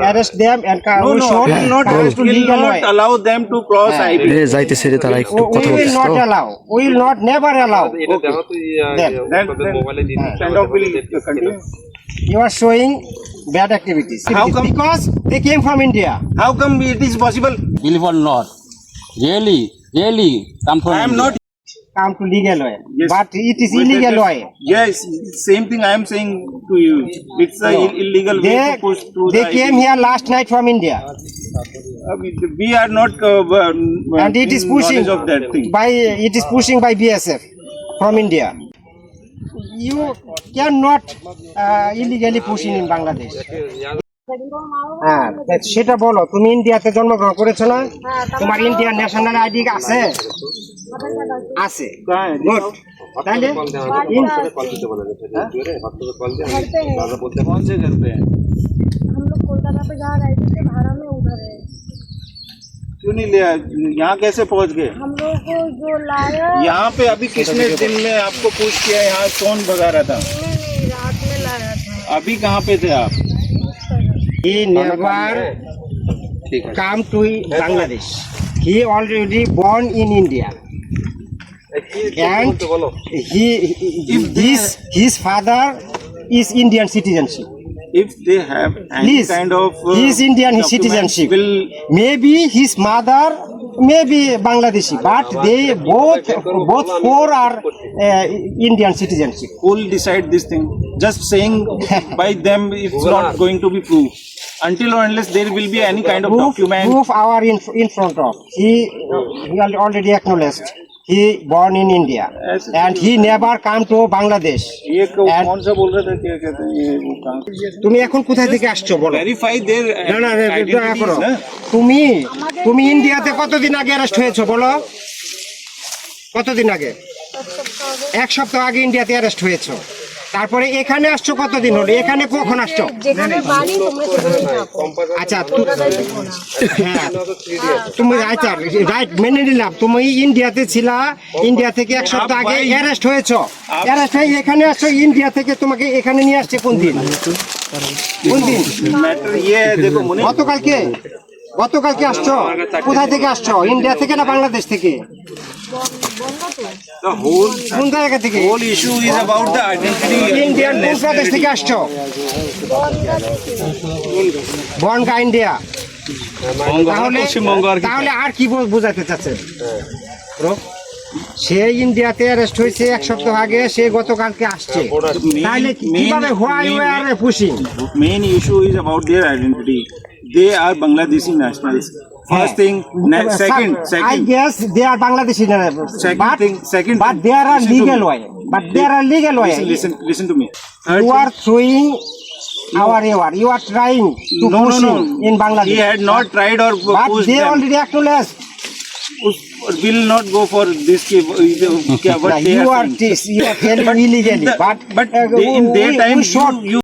arrest them and No, we no, should will not, to will legal way. not allow them to cross IB. যাইতেছে রে তারা একটু We কথা will বলতেছে not তো allow. We will not never allow. Then kind of will continue. You are showing bad activities. How come? Because they came from India. How come it is possible? Believe or not, really come from I am India. not. Come to legal way. Yes. But it is illegal way. Yes, same thing I am saying to you. It's a illegal way to push through They the came IB. here last night from India. We are not And it is in pushing knowledge of that thing. it is pushing by BSF from India. You cannot illegally push in Bangladesh. হ্যাঁ সেটা বলো, তুমি ইন্ডিয়াতে জন্মগ্রহণ করেছো না? তোমার Indian national ID আছে? আছে, গুড। তাহলে कौन से घर पे हैं? हम लोग कोलकाता पे जहाँ रहते थे भाड़ा में उधर है। क्यों नहीं लिया? यहाँ कैसे पहुँच गए? हम लोग को जो लाया यहाँ पे अभी किसने दिन में आपको पूछ किया? यहाँ कौन भगा रहा था? नहीं रात में लाया था। अभी कहाँ पे थे आप? he never come to Bangladesh. He already born in India. And his father is Indian citizenship. If they have any Please, kind of he is Indian documents, citizenship. will Maybe his mother may be Bangladeshi, but they both four are Indian citizenship. who will decide this thing? Just saying by them, it's not going to be proved. Until or unless there will be any kind of document. Proof our in front of. He already acknowledged. He born in India and he never come to Bangladesh. ये And- कौन सा बोल रहे थे? क्या कहते हैं ये वो कहाँ? তুমি এখন কোথায় থেকে আসছো বলো? Verify their না না দয়া identities, করো। না? তুমি ইন্ডিয়াতে কতদিন আগে অ্যারেস্ট হয়েছো বলো? কতদিন আগে? এক সপ্তাহ আগে ইন্ডিয়াতে অ্যারেস্ট হয়েছো। তারপরে এখানে আসছো কতদিন হলো? এখানে কখন আসছো? যেখানে বাড়ি তোমরা সেখানে থাকো। আচ্ছা কলকাতায় দেখো না। হ্যাঁ তুমি আচ্ছা রাইট মেনে নিলাম, তুমি ইন্ডিয়াতে ছিলা, ইন্ডিয়া থেকে এক সপ্তাহ আগে অ্যারেস্ট হয়েছো, অ্যারেস্ট হয়ে এখানে আসছো, ইন্ডিয়া থেকে তোমাকে এখানে নিয়ে আসছে কোন দিন? কোন দিন? मैटर ये है, देखो मुनि, গতকালকে গতকালকে আসছো? কোথায় থেকে আসছো? ইন্ডিয়া থেকে না বাংলাদেশ থেকে? the whole কোন জায়গা থেকে? issue is about the identity. Indian কোন প্রদেশ থেকে আসছো? বনগা ইন্ডিয়া। তাহলে তাহলে আর কি বোঝাতে চাচ্ছে? সে ইন্ডিয়াতে অ্যারেস্ট হয়েছে এক সপ্তাহ আগে, সে গতকালকে আসছে, তাহলে কিভাবে হোয়াই ওয়ে আর pushing? Main issue is about their identity. They are Bangladeshi nationals. First thing, second, I guess they are Bangladeshi, second but thing, there are listen to legal me. way. But there are legal way. Listen to me. Third You thing- are throwing our hour. You are trying to push him in He Bangladesh. had not tried or But pushed they them. already acknowledged. Will not go for this. What they You are are saying. telling illegally. But in their time, we should. you